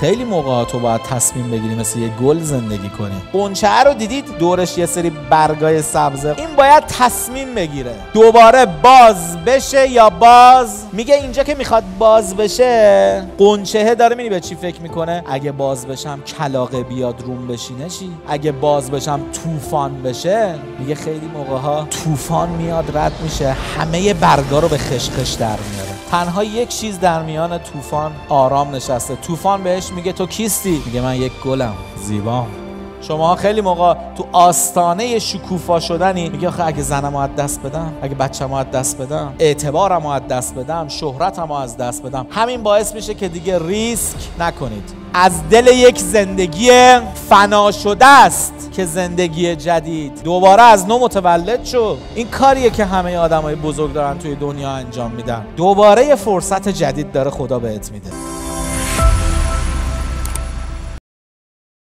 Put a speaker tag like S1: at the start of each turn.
S1: خیلی موقع تو باید تصمیم بگیری مثل یه گل زندگی کنی. غنچه رو دیدید دورش یه سری برگای سبزه، این باید تصمیم بگیره دوباره باز بشه یا باز. میگه اینجا که میخواد باز بشه، غنچه داره میبینی به چی فکر میکنه؟ اگه باز بشم کلاغه بیاد روم بشینه چی؟ اگه باز بشم طوفان بشه. میگه خیلی موقع ها طوفان میاد رد میشه، همه برگا رو به خشخش در میاره. تنها یک چیز در میان طوفان آرام نشسته. طوفان بهش میگه تو کیستی؟ میگه من یک گلم، زیبام. شما خیلی موقع تو آستانه شکوفا شدنی، میگه آخه اگه زنمو از دست بدم، اگه بچه‌مو از دست بدم، اعتبارمو از دست بدم، شهرتمو از دست بدم، همین باعث میشه که دیگه ریسک نکنید. از دل یک زندگی فنا شده است که زندگی جدید دوباره از نو متولد شد. این کاریه که همه آدمای بزرگ دارن توی دنیا انجام میدن. دوباره یه فرصت جدید داره خدا بهت میده.